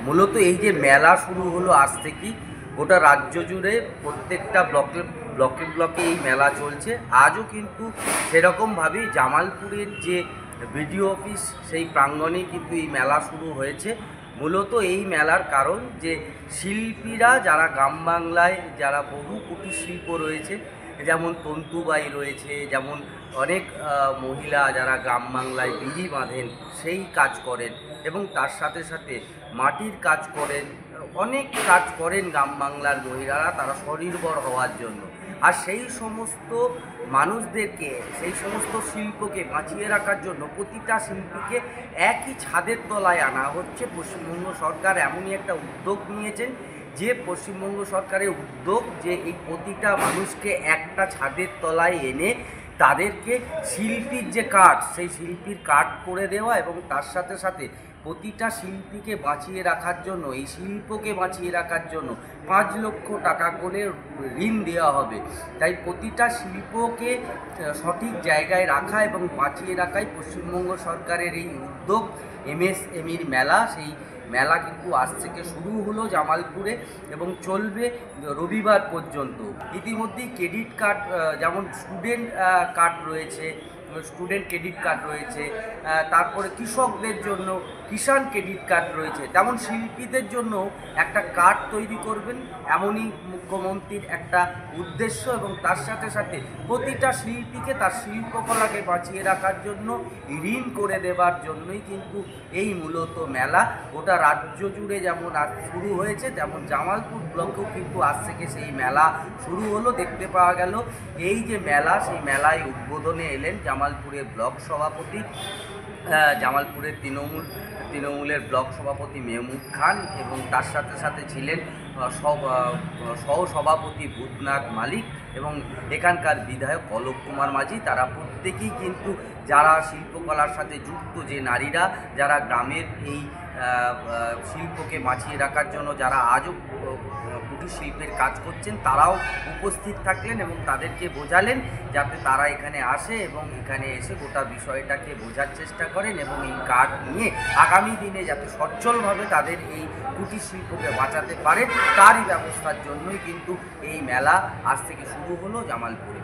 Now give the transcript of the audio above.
মূলত এই যে মেলা শুরু হলো আজ থেকেই গোটা রাজ্য জুড়ে প্রত্যেকটা ব্লকে ব্লকে এই মেলা চলছে। আজও কিন্তু সেরকমভাবেই জামালপুরের যে বিডিও অফিস সেই প্রাঙ্গণেই কিন্তু এই মেলা শুরু হয়েছে। মূলত এই মেলার কারণ যে শিল্পীরা যারা গ্রাম বাংলায় যারা বহু কুটির শিল্প রয়েছে, যেমন তন্তুবাই রয়েছে, যেমন অনেক মহিলা যারা গ্রাম বাংলায় বিড়ি বাঁধেন সেই কাজ করেন এবং তার সাথে সাথে মাটির কাজ করেন, অনেক কাজ করেন গ্রাম বাংলার মহিলারা তারা স্বনির্ভর হওয়ার জন্য। আর সেই সমস্ত মানুষদেরকে, সেই সমস্ত শিল্পকে বাঁচিয়ে রাখার জন্য প্রতিটা শিল্পীকে একই ছাদের তলায় আনা হচ্ছে। পশ্চিমবঙ্গ সরকার এমনই একটা উদ্যোগ নিয়েছেন যে পশ্চিমবঙ্গ সরকারের উদ্যোগ যে এই প্রতিটা মানুষকে একটা ছাদের তলায় এনে তাদেরকে শিল্পীর যে কাঠ সেই শিল্পীর কাঠ করে দেওয়া এবং তার সাথে সাথে প্রতিটা শিল্পীকে বাঁচিয়ে রাখার জন্য, এই শিল্পকে বাঁচিয়ে রাখার জন্য 5 লক্ষ টাকা করে ঋণ দেওয়া হবে। তাই প্রতিটা শিল্পকে সঠিক জায়গায় রাখা এবং বাঁচিয়ে রাখাই পশ্চিমবঙ্গ সরকারের এই উদ্যোগ। এমএসএমইর মেলা, সেই মেলা কিন্তু আজ থেকে শুরু হলো জামালপুরে এবং চলবে রবিবার পর্যন্ত। ইতিমধ্যেই ক্রেডিট কার্ড, যেমন স্টুডেন্ট কার্ড রয়েছে, স্টুডেন্ট ক্রেডিট কার্ড রয়েছে, তারপরে কৃষকদের জন্য কিষাণ ক্রেডিট কার্ড রয়েছে, তেমন শিল্পীদের জন্য একটা কার্ড তৈরি করবেন এমনই মুখ্যমন্ত্রীর একটা উদ্দেশ্য। এবং তার সাথে সাথে প্রতিটা শিল্পীকে তার শিল্পকলাকে বাঁচিয়ে রাখার জন্য ঋণ করে দেবার জন্যই কিন্তু এই মূলত মেলা। গোটা রাজ্য জুড়ে যেমন আজ শুরু হয়েছে, তেমন জামালপুর ব্লকেও কিন্তু আজ থেকে সেই মেলা শুরু হলো। দেখতে পাওয়া গেল এই যে মেলা, সেই মেলায় উদ্বোধনে এলেন জামালপুরের ব্লক সভাপতি, জামালপুরের তৃণমূলের ব্লক সভাপতি মেহমুদ খান এবং তার সাথে সাথে ছিলেন সহসভাপতি ভূতনাথ মালিক এবং এখানকার বিধায়ক অলোক কুমার মাঝি। তারা প্রত্যেকেই কিন্তু যারা শিল্পকলার সাথে যুক্ত, যে নারীরা যারা গ্রামের এই শিল্পকে বাঁচিয়ে রাখার জন্য যারা আজও কুটির শিল্পের কাজ করছেন, তারাও উপস্থিত থাকলেন এবং তাদেরকে বোঝালেন যাতে তারা এখানে আসে এবং এখানে এসে গোটা বিষয়টাকে বোঝার চেষ্টা করেন এবং এই কার্ড নিয়ে আগামী দিনে যাতে সচ্ছলভাবে তাদের এই কুটির শিল্পকে বাঁচাতে পারে তারই ব্যবস্থার জন্যই কিন্তু এই মেলা আজ থেকে শুরু হলো জামালপুরে।